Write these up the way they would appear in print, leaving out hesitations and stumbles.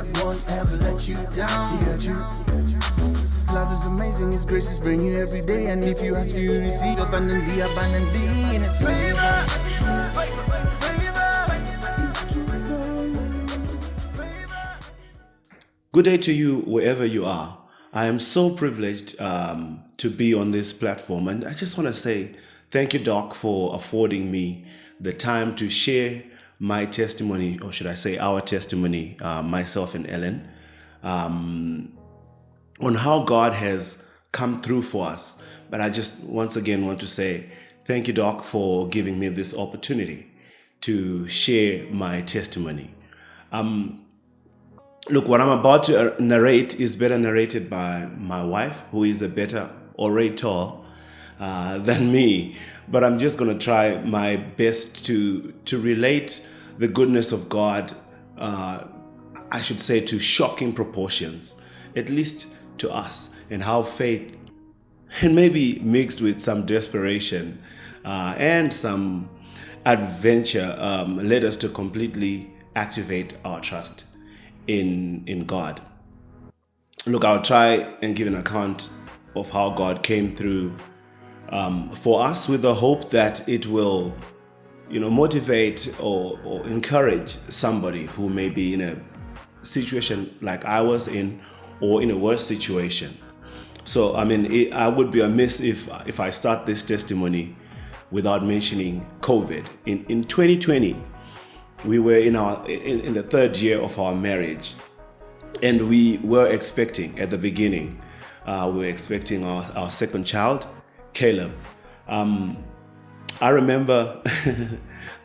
God won't ever let you down. He got you. His love is amazing, His grace is brand new every day. And if you ask, you receive abundantly, abundantly. And it's favor. Good day to you wherever you are. I am so privileged to be on this platform, and I just want to say thank you, Doc, for affording me the time to share my testimony, or should I say our testimony, myself and Ellen, on how God has come through for us. But I just once again want to say thank you, Doc, for giving me this opportunity to share my testimony. Look, what I'm about to narrate is better narrated by my wife, who is a better orator than me. But I'm just going to try my best to relate the goodness of God, I should say, to shocking proportions, at least to us, and how faith, and maybe mixed with some desperation and some adventure, led us to completely activate our trust in God. Look, I'll try and give an account of how God came through for us, with the hope that it will, motivate or encourage somebody who may be in a situation like I was in, or in a worse situation. So, I would be amiss if I start this testimony without mentioning COVID. In 2020, we were in the third year of our marriage, and we were expecting at the beginning. We were expecting our second child, Caleb. I remember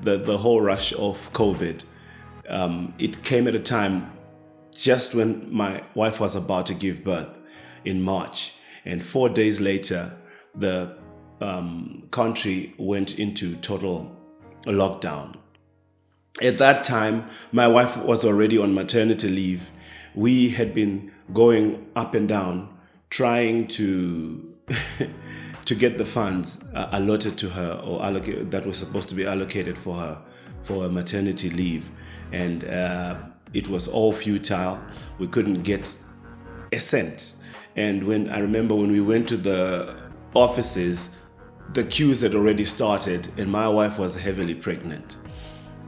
the whole rush of COVID. It came at a time just when my wife was about to give birth in March, and 4 days later, the country went into total lockdown. At that time, my wife was already on maternity leave. We had been going up and down trying to get the funds allotted to her, or that was supposed to be allocated for her for a maternity leave, and it was all futile. We couldn't get a cent. And I remember when we went to the offices, the queues had already started, and my wife was heavily pregnant.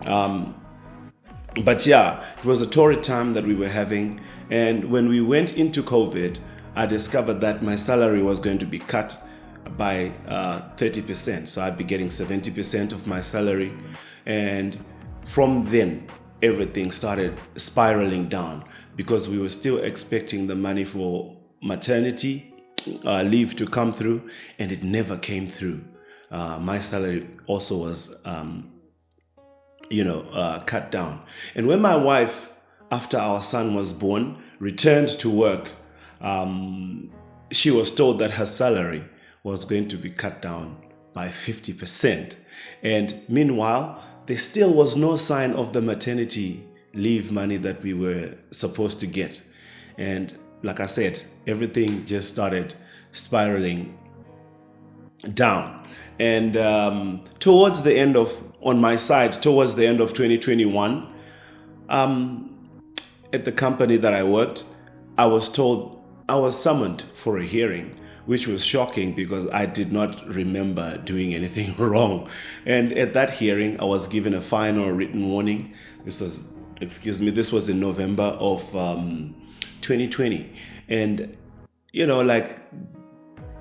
But yeah, it was a torrid time that we were having. And when we went into COVID, I discovered that my salary was going to be cut by 30%. So I'd be getting 70% of my salary. And from then, everything started spiraling down, because we were still expecting the money for maternity leave to come through, and it never came through. My salary also was cut down. And when my wife, after our son was born, returned to work, she was told that her salary was going to be cut down by 50%. And meanwhile, there still was no sign of the maternity leave money that we were supposed to get. And like I said, everything just started spiraling down. And towards the end of 2021, at the company that I worked, I was told I was summoned for a hearing, which was shocking because I did not remember doing anything wrong. And at that hearing, I was given a final written warning. This was in November of 2020. And,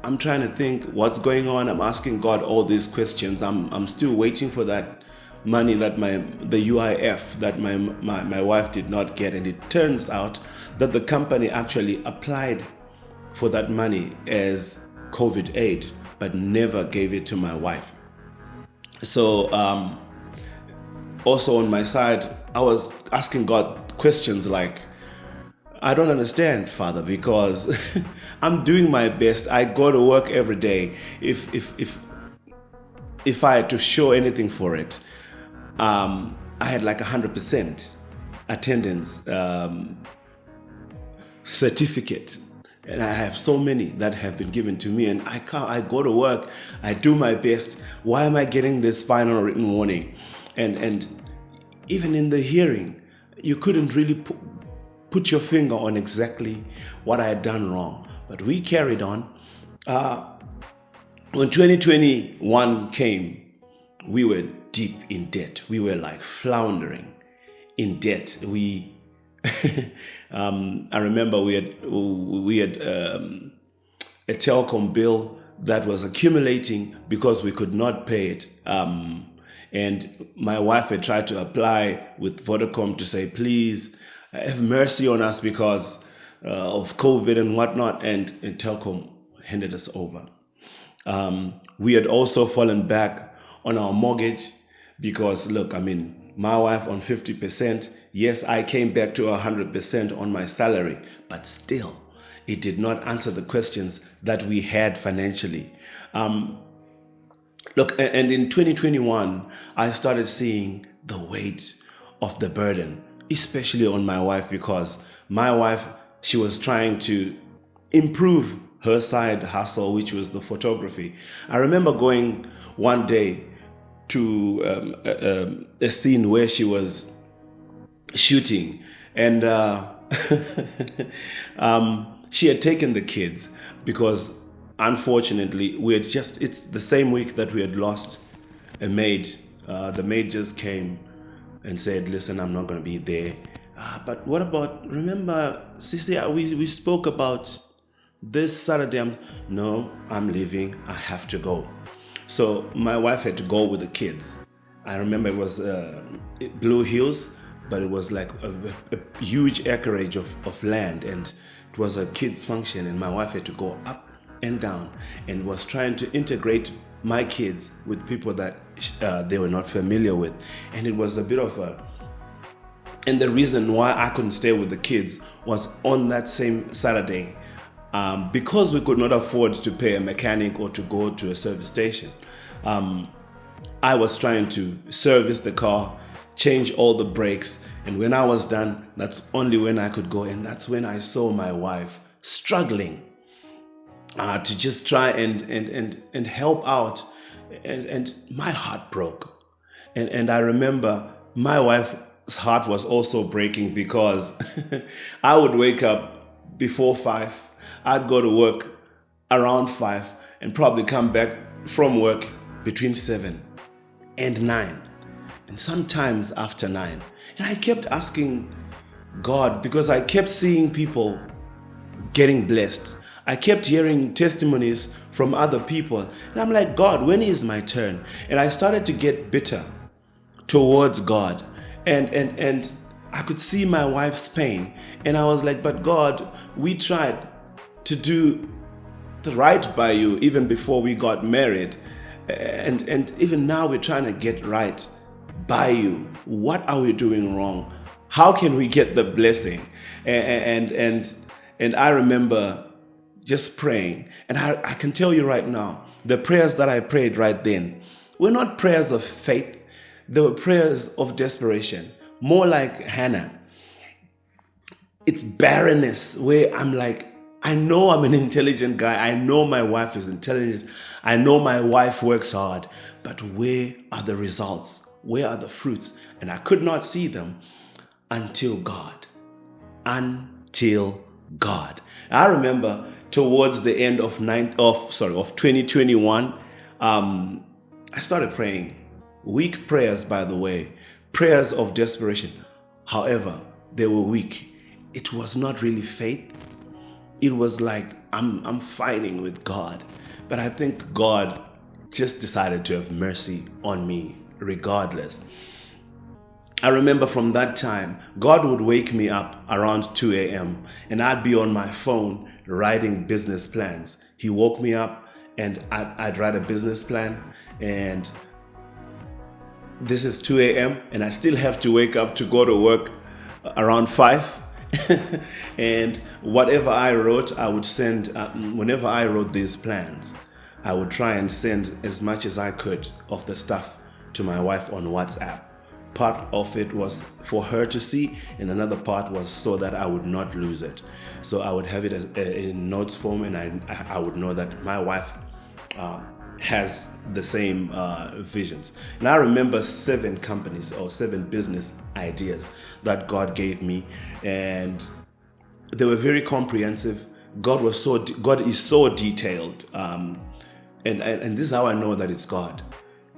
I'm trying to think what's going on. I'm asking God all these questions. I'm still waiting for that money, that the UIF that my wife did not get. And it turns out that the company actually applied for that money as COVID aid, but never gave it to my wife. So also on my side, I was asking God questions like, I don't understand, Father, because I'm doing my best. I go to work every day. If I had to show anything for it, I had like 100% attendance certificate, and I have so many that have been given to me. And I go to work. I do my best. Why am I getting this final written warning? And even in the hearing, you couldn't really put your finger on exactly what I had done wrong. But we carried on. When 2021 came, we were deep in debt. We were like floundering in debt. I remember we had a telecom bill that was accumulating because we could not pay it. And my wife had tried to apply with Vodacom to say, please have mercy on us because of COVID and whatnot. And Telcom handed us over. We had also fallen back on our mortgage because, look, my wife on 50%. Yes, I came back to 100% on my salary, but still, it did not answer the questions that we had financially. Look, and in 2021, I started seeing the weight of the burden, especially on my wife, because my wife, she was trying to improve her side hustle, which was the photography. I remember going one day to a scene where she was shooting, and she had taken the kids because unfortunately it's the same week that we had lost a maid. The maid just came and said, listen, I'm not going to be there. But what about, remember, Sissy, we spoke about this Saturday. No, I'm leaving. I have to go. So my wife had to go with the kids. I remember it was Blue Hills, but it was like a huge acreage of land, and it was a kids' function, and my wife had to go up and down and was trying to integrate my kids with people that they were not familiar with. And it was a bit of and the reason why I couldn't stay with the kids was on that same Saturday, because we could not afford to pay a mechanic or to go to a service station. I was trying to service the car, change all the brakes, and when I was done, that's only when I could go. And that's when I saw my wife struggling to just try and help out, and my heart broke. And I remember my wife's heart was also breaking because I would wake up before 5, I'd go to work around 5, and probably come back from work between 7 and 9, and sometimes after 9. And I kept asking God, because I kept seeing people getting blessed. I kept hearing testimonies from other people. And I'm like, God, when is my turn? And I started to get bitter towards God. And I could see my wife's pain. And I was like, but God, we tried to do the right by you even before we got married. And even now we're trying to get right by you. What are we doing wrong? How can we get the blessing? And I remember just praying. And I can tell you right now, the prayers that I prayed right then were not prayers of faith. They were prayers of desperation, more like Hannah. It's barrenness where I'm like, I know I'm an intelligent guy. I know my wife is intelligent. I know my wife works hard. But where are the results? Where are the fruits? And I could not see them until God. Until God. I remember towards the end of 2021, I started praying. Weak prayers, by the way. Prayers of desperation. However, they were weak. It was not really faith. It was like I'm fighting with God. But I think God just decided to have mercy on me regardless. I remember from that time, God would wake me up around 2 a.m. and I'd be on my phone writing business plans. He woke me up and I'd write a business plan, and this is 2 a.m. and I still have to wake up to go to work around 5. And whatever I wrote, I would send, whenever I wrote these plans, I would try and send as much as I could of the stuff to my wife on WhatsApp. Part of it was for her to see, and another part was so that I would not lose it. So I would have it in notes form, and I would know that my wife has the same visions. And I remember 7 companies or 7 business ideas that God gave me, and they were very comprehensive. God is so detailed, and this is how I know that it's God,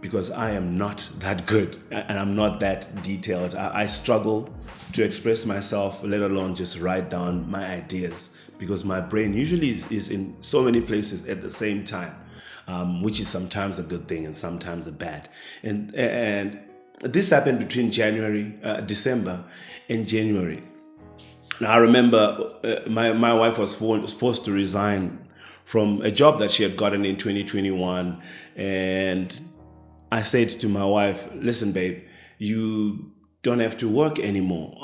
because I am not that good and I'm not that detailed. I struggle to express myself, let alone just write down my ideas, because my brain usually is in so many places at the same time, which is sometimes a good thing and sometimes a bad. And this happened between December and January. Now, I remember my wife was forced to resign from a job that she had gotten in 2021. And I said to my wife, listen, babe, you don't have to work anymore.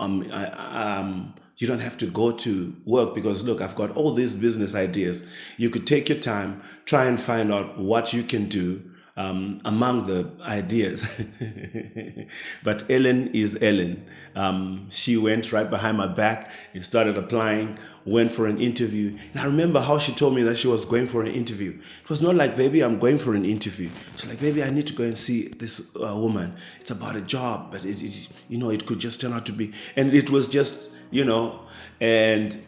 You don't have to go to work, because look, I've got all these business ideas. You could take your time, try and find out what you can do among the ideas. But Ellen is Ellen. She went right behind my back and started applying, went for an interview. And I remember how she told me that she was going for an interview. It was not like, baby, I'm going for an interview. She's like, baby, I need to go and see this woman. It's about a job, but it could just turn out to be. And it was just, and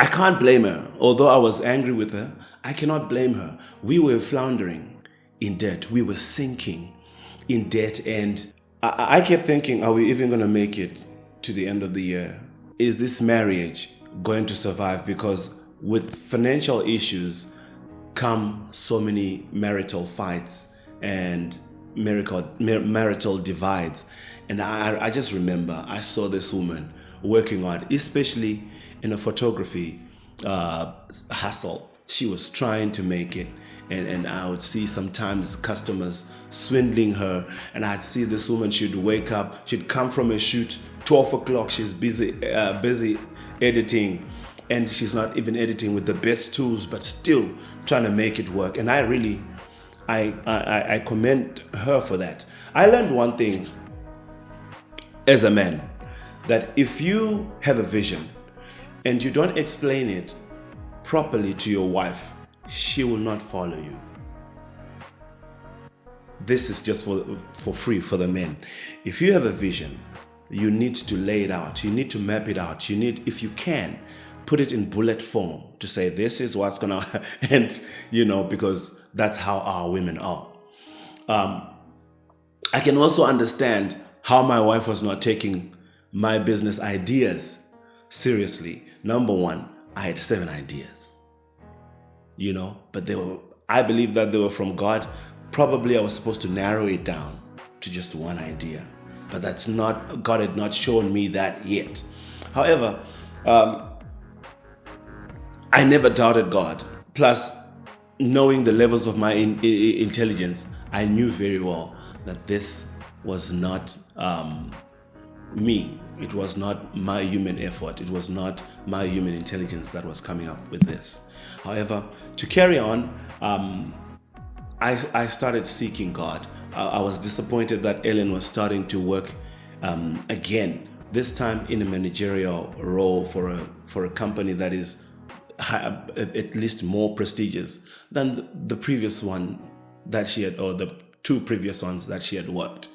I can't blame her. Although I was angry with her, I cannot blame her. We were floundering in debt. We were sinking in debt. And I kept thinking, are we even going to make it to the end of the year? Is this marriage going to survive? Because with financial issues come so many marital fights and marital divides. And I just remember I saw this woman working hard, especially in a photography hustle. She was trying to make it. And I would see sometimes customers swindling her. And I'd see this woman, she'd wake up, she'd come from a shoot, 12 o'clock, she's busy editing. And she's not even editing with the best tools, but still trying to make it work. And I commend her for that. I learned one thing as a man, that if you have a vision and you don't explain it properly to your wife, she will not follow you. This is just for free for the men. If you have a vision, you need to lay it out. You need to map it out. You need, if you can, put it in bullet form to say, this is what's going to, and because that's how our women are. I can also understand how my wife was not taking my business ideas seriously. Number one, I had 7 ideas. But I believe that they were from God. Probably I was supposed to narrow it down to just one idea, but God had not shown me that yet. However, I never doubted God. Plus, knowing the levels of my intelligence, I knew very well that this was not me. It was not my human effort. It was not my human intelligence that was coming up with this. However, to carry on, I started seeking God. I was disappointed that Ellen was starting to work again, this time in a managerial role for a company that is at least more prestigious than the previous one that she had, or the 2 previous ones that she had worked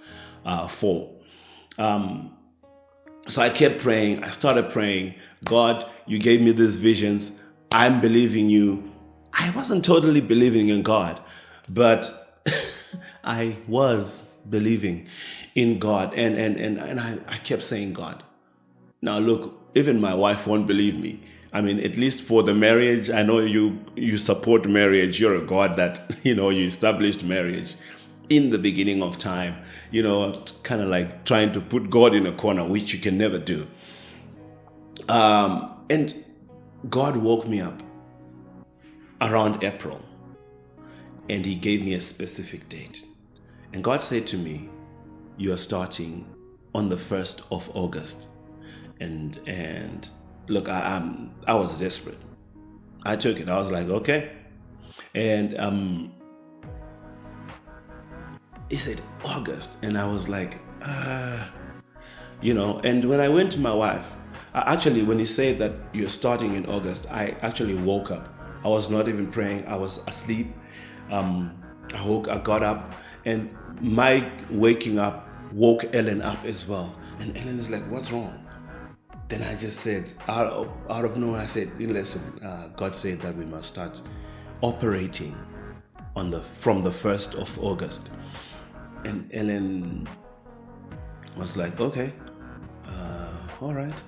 for. So I kept praying. I started praying, God, you gave me these visions. I'm believing you. I wasn't totally believing in God, but I was believing in God. And I kept saying, God, now look, even my wife won't believe me. I mean, at least for the marriage, I know you support marriage. You're a God that, you established marriage in the beginning of time, kind of like trying to put God in a corner, which you can never do. And God woke me up around April, and he gave me a specific date. And God said to me, you are starting on the 1st of August. And look, I was desperate. I took it. I was like, okay. And he said August, and I was like, and when I went to my wife, actually, when he said that you're starting in August, I actually woke up. I was not even praying. I was asleep. I got up, and my waking up woke Ellen up as well. And Ellen is like, what's wrong? then I just said, out of nowhere, I said, listen, God said that we must start operating from the 1st of August. And Ellen was like, okay, all right.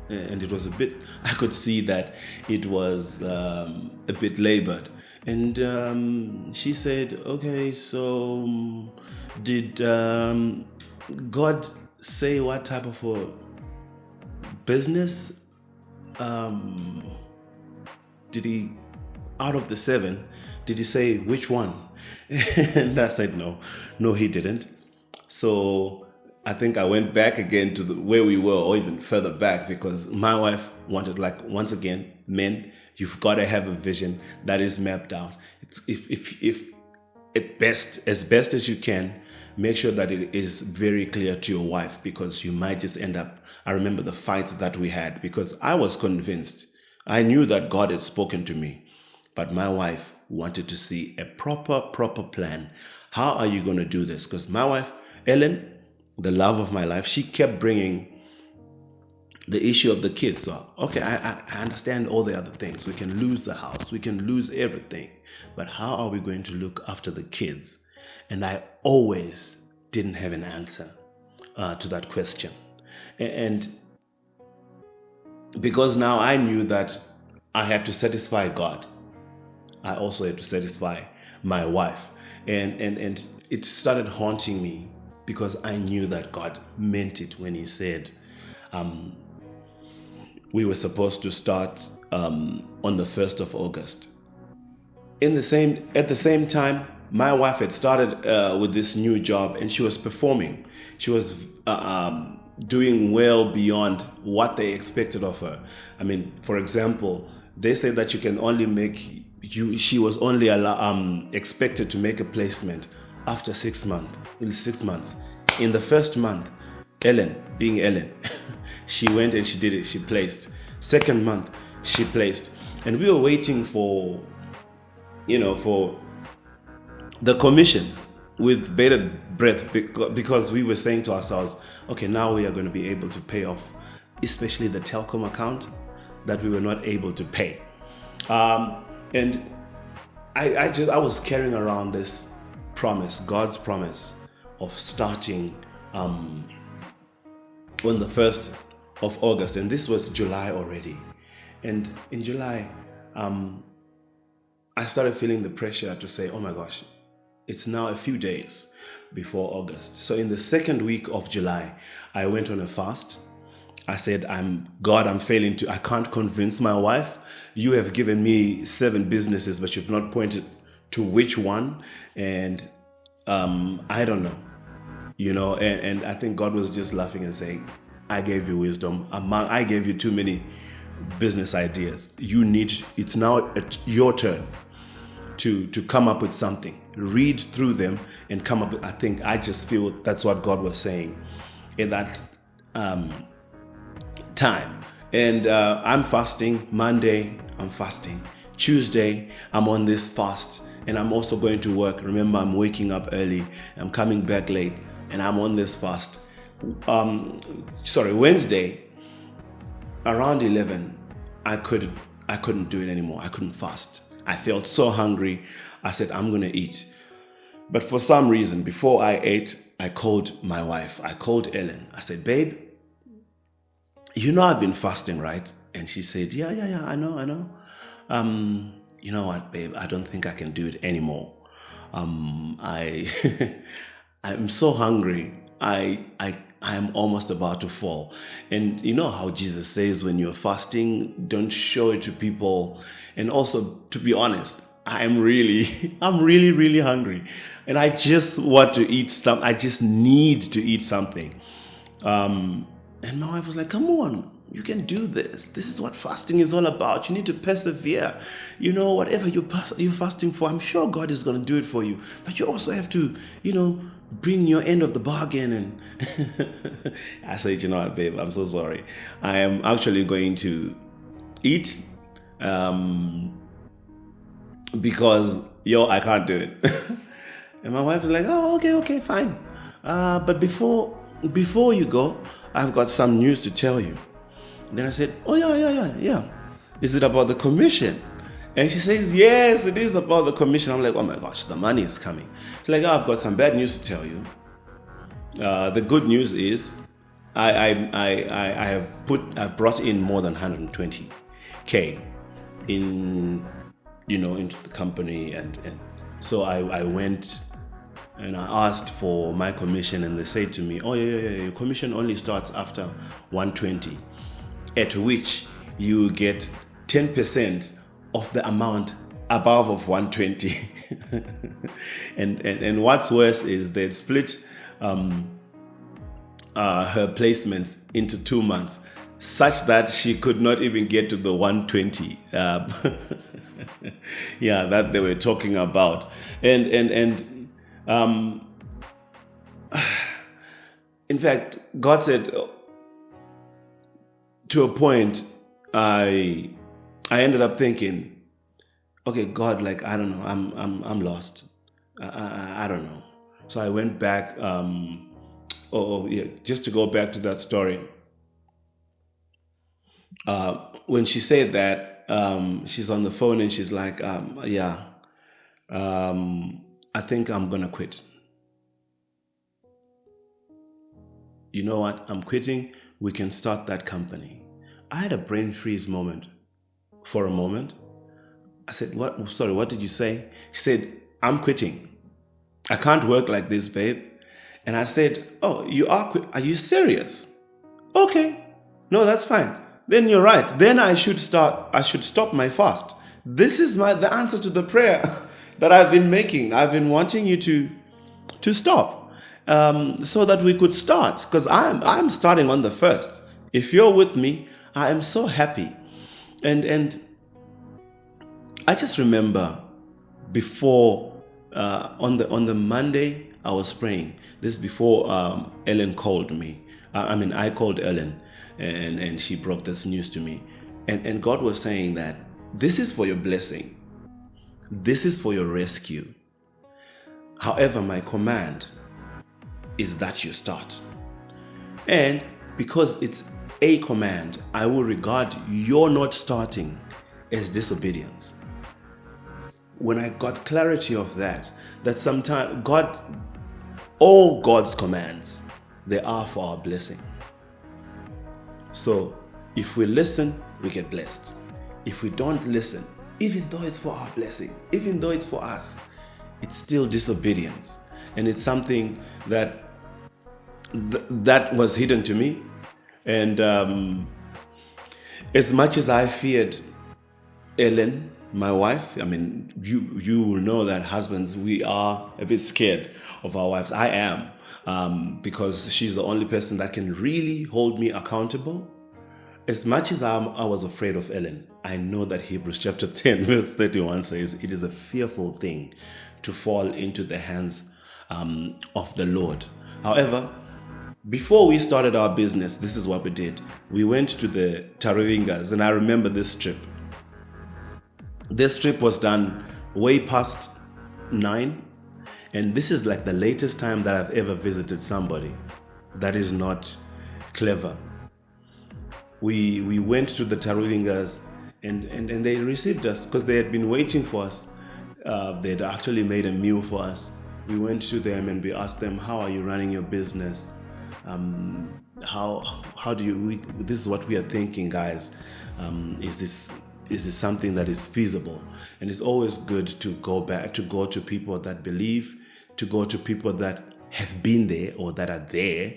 And it was I could see that it was a bit labored. And she said, okay, so did God say what type of a business? Did he, out of the 7, did he say which one? And I said, no, he didn't. So I think I went back again to where we were, or even further back, because my wife wanted, like, once again, men, you've got to have a vision that is mapped out. It's if as best as you can, make sure that it is very clear to your wife, because you might just end up. I remember the fights that we had, because I was convinced. I knew that God had spoken to me, but my wife wanted to see a proper plan. How are you going to do this? Because my wife, Ellen, the love of my life, she kept bringing the issue of the kids. So, okay, I understand all the other things. We can lose the house. We can lose everything. But how are we going to look after the kids? And I always didn't have an answer to that question. And because now I knew that I had to satisfy God, I also had to satisfy my wife. And it started haunting me, because I knew that God meant it when he said we were supposed to start on the 1st of August. At the same time, my wife had started with this new job, and she was performing. She was doing well beyond what they expected of her. I mean, for example, they said that she was only expected to make a placement after 6 months. In the first month, Ellen, being Ellen, she went and she did it. She placed. Second month, she placed. And we were waiting for the commission with bated breath, because we were saying to ourselves, okay, now we are going to be able to pay off, especially the telecom account that we were not able to pay. And I was carrying around this promise, God's promise, of starting on the 1st of August. And this was July already. And in July, I started feeling the pressure to say, oh my gosh, it's now a few days before August. So in the second week of July, I went on a fast. I said, I can't convince my wife. You have given me 7 businesses, but you've not pointed to which one. And I don't know, and I think God was just laughing and saying, I gave you wisdom. I gave you too many business ideas. It's now your turn to come up with something. Read through them and come up. I just feel that's what God was saying in that time. And I'm fasting. Monday, I'm fasting. Tuesday, I'm on this fast. And I'm also going to work. Remember, I'm waking up early. I'm coming back late. And I'm on this fast. Wednesday, around 11, I couldn't do it anymore. I couldn't fast. I felt so hungry. I said, I'm going to eat. But for some reason, before I ate, I called my wife. I called Ellen. I said, babe, I've been fasting, right? And she said, yeah, I know. You know what, babe? I don't think I can do it anymore. I'm so hungry. I'm almost about to fall. And you know how Jesus says when you're fasting, don't show it to people. And also, to be honest, I'm really hungry. And I just want to eat something. I just need to eat something. And my wife was like, come on, you can do this. This is what fasting is all about. You need to persevere. Whatever you're fasting for, I'm sure God is going to do it for you. But you also have to, bring your end of the bargain. And I said, you know what, babe, I'm so sorry. I am actually going to eat because, I can't do it. And my wife is like, oh, okay, fine. But before you go, I've got some news to tell you. Then I said, oh yeah. Is it about the commission? And she says, yes, it is about the commission. I'm like, oh my gosh, the money is coming. She's like, oh, I've got some bad news to tell you. The good news is I've brought in more than 120K into the company, and so I went and I asked for my commission, and they said to me, oh yeah, your commission only starts after 120, at which you get 10% of the amount above of 120. and what's worse is they'd split her placements into 2 months, such that she could not even get to the 120 that they were talking about. And in fact, God said, to a point, I ended up thinking, okay, God, like, I don't know, I'm lost. I don't know. So I went back. Just to go back to that story. When she said that, she's on the phone and she's like, I think I'm gonna quit. You know what? I'm quitting. We can start that company. I had a brain freeze moment. For a moment, I said, what? Sorry, what did you say? She said, I'm quitting. I can't work like this, babe. And I said, oh, you are you serious? Okay. No, that's fine. Then you're right. Then I should stop my fast. This is the answer to the prayer that I've been making. I've been wanting you to stop, so that we could start, because I'm starting on the 1st. If you're with me, I am so happy. And I just remember before, on the Monday, I was praying. This is before Ellen called me. I called Ellen, and she broke this news to me. And God was saying that this is for your blessing. This is for your rescue. However, my command is that you start. And because it's a command, I will regard your not starting as disobedience. When I got clarity of that sometimes all God's commands, they are for our blessing. So if we listen, we get blessed. If we don't listen, even though it's for our blessing, even though it's for us, it's still disobedience. And it's something that was hidden to me. And as much as I feared Ellen, my wife, you will know that husbands, we are a bit scared of our wives. I am, because she's the only person that can really hold me accountable. As much as I was afraid of Ellen, I know that Hebrews chapter 10 verse 31 says it is a fearful thing to fall into the hands of the Lord. However, before we started our business, this is what we did. We went to the Taruvingas, and I remember this trip. This trip was done way past 9, and this is like the latest time that I've ever visited somebody that is not clever. We went to the Taruvingas, and they received us because they had been waiting for us. They'd actually made a meal for us. We went to them and we asked them, how are you running your business? How do you, this is what we are thinking, guys. Is this something that is feasible? And it's always good to go to people that believe, to go to people that have been there or that are there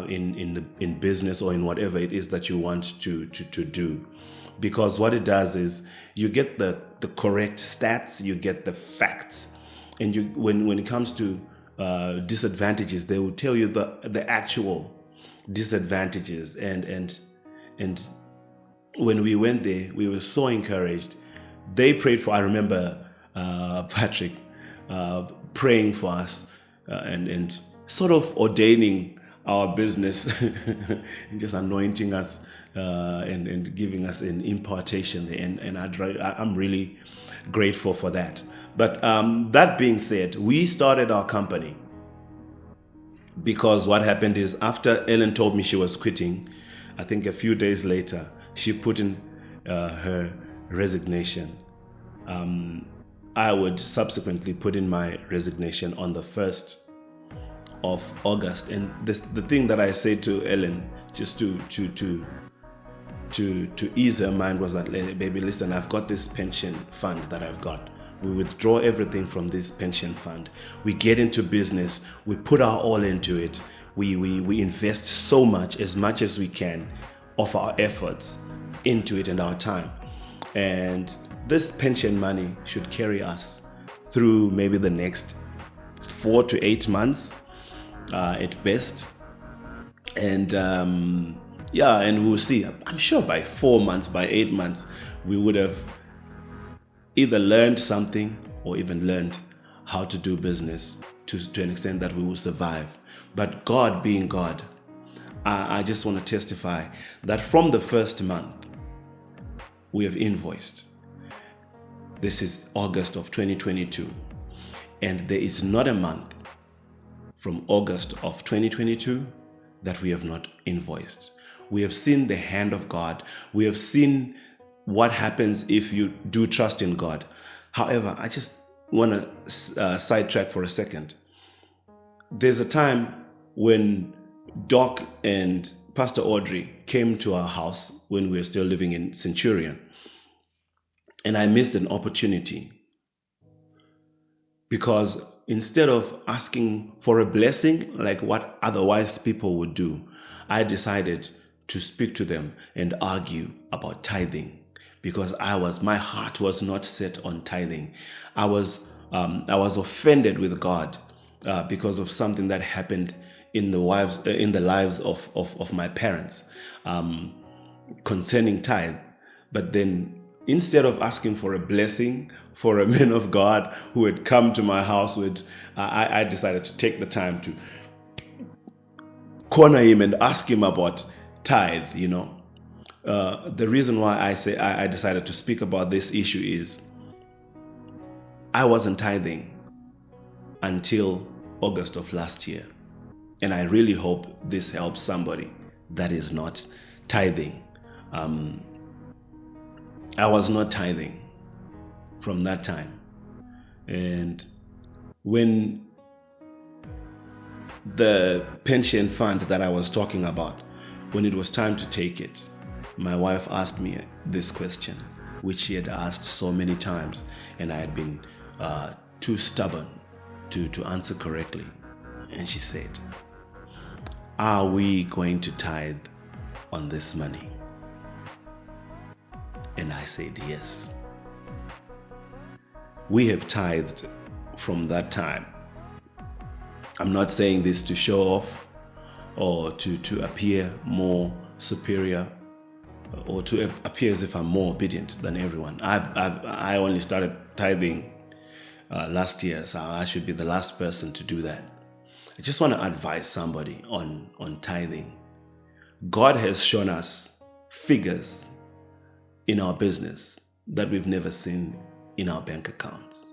in business or in whatever it is that you want to do. Because what it does is you get the correct stats, you get the facts, and when it comes to disadvantages, they will tell you the actual disadvantages. And when we went there, we were so encouraged. They prayed for, I remember Patrick praying for us and sort of ordaining our business and just anointing us and giving us an impartation. And I'm really grateful for that. But that being said, we started our company because what happened is after Ellen told me she was quitting, I think a few days later, she put in her resignation. I would subsequently put in my resignation on the 1st of August. And the thing that I said to Ellen, just to ease her mind, was that, baby, listen, I've got this pension fund that I've got. We withdraw everything from this pension fund. We get into business. We put our all into it. We invest so much as we can of our efforts into it and our time. And this pension money should carry us through maybe the next 4 to 8 months at best. And and we'll see. I'm sure by 4 months, by 8 months, we would have either learned something or even learned how to do business to an extent that we will survive. But God being God, I just want to testify that from the first month, we have invoiced. This is August of 2022. And there is not a month from August of 2022 that we have not invoiced. We have seen the hand of God. We have seen what happens if you do trust in God. However, I just want to sidetrack for a second. There's a time when Doc and Pastor Audrey came to our house when we were still living in Centurion. And I missed an opportunity because instead of asking for a blessing like what otherwise people would do, I decided to speak to them and argue about tithing. Because my heart was not set on tithing. I was offended with God because of something that happened in the lives of my parents concerning tithe. But then instead of asking for a blessing for a man of God who had come to my house, I decided to take the time to corner him and ask him about tithe. The reason why I decided to speak about this issue is I wasn't tithing until August of last year. And I really hope this helps somebody that is not tithing. I was not tithing from that time. And when the pension fund that I was talking about, when it was time to take it, my wife asked me this question, which she had asked so many times, and I had been too stubborn to answer correctly. And she said, "Are we going to tithe on this money?" And I said, yes. We have tithed from that time. I'm not saying this to show off or to appear more superior or to appear as if I'm more obedient than everyone. I only started tithing last year, so I should be the last person to do that. I just want to advise somebody on tithing. God has shown us figures in our business that we've never seen in our bank accounts.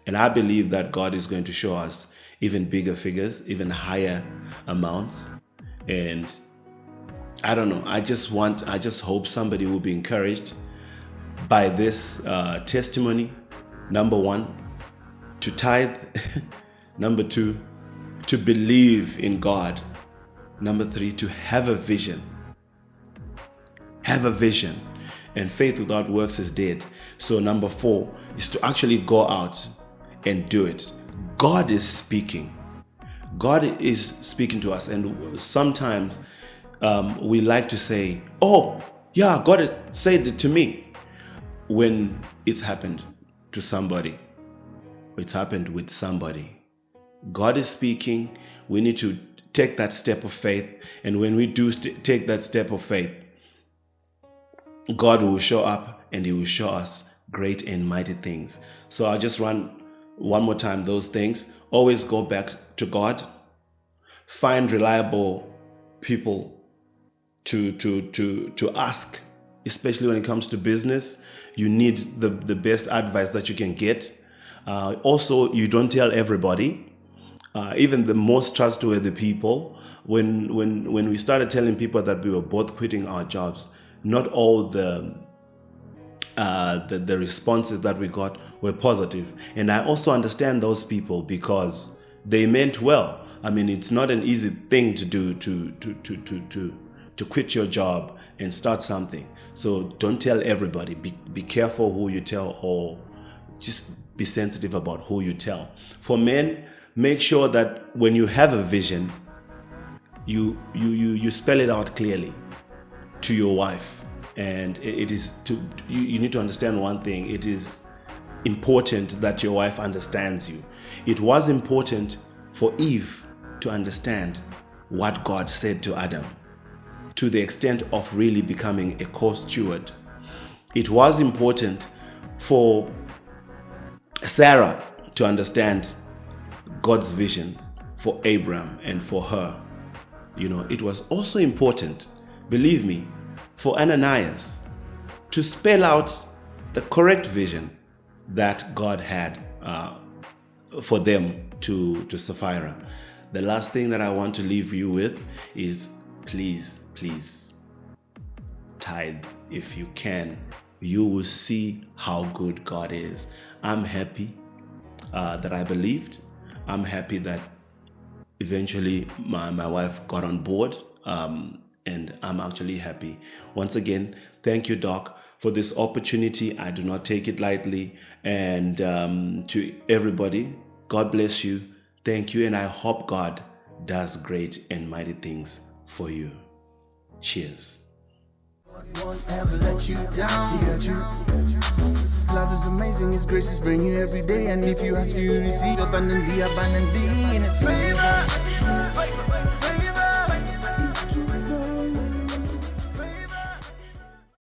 And I believe that God is going to show us even bigger figures, even higher amounts. And I don't know, I just hope somebody will be encouraged by this testimony. Number one, to tithe. Number two, to believe in God. Number three, to have a vision. Have a vision. And faith without works is dead. So number four is to actually go out and do it. God is speaking. God is speaking to us. And sometimes we like to say, oh, yeah, God said it to me. When it's happened to somebody. It's happened with somebody. God is speaking. We need to take that step of faith. And when we do take that step of faith, God will show up and He will show us great and mighty things. So I'll just run one more time those things. Always go back to God. Find reliable people to ask, especially when it comes to business. You need the best advice that you can get. Also, you don't tell everybody. even the most trustworthy people, when we started telling people that we were both quitting our jobs, not all the responses that we got were positive. And I also understand those people because they meant well. I mean, it's not an easy thing to do to quit your job and start something. So don't tell everybody. Be careful who you tell, or just be sensitive about who you tell. For men, make sure that when you have a vision, you spell it out clearly to your wife. And it is you need to understand one thing. It is important that your wife understands you. It was important for Eve to understand what God said to Adam, to the extent of really becoming a co-steward. It was important for Sarah to understand God's vision for Abraham and for her. It was also important, believe me, for Ananias to spell out the correct vision that God had for them to Sapphira. The last thing that I want to leave you with is please tithe if you can. You will see how good God is. I'm happy that I believed. I'm happy that eventually my wife got on board, and I'm actually happy. Once again, thank you, Doc, for this opportunity. I do not take it lightly. And to everybody, God bless you. Thank you, and I hope God does great and mighty things for you. Cheers. God won't ever let you down. He got you. His love is amazing. His grace is brand new every day. And if you ask, you receive abundantly in His favor.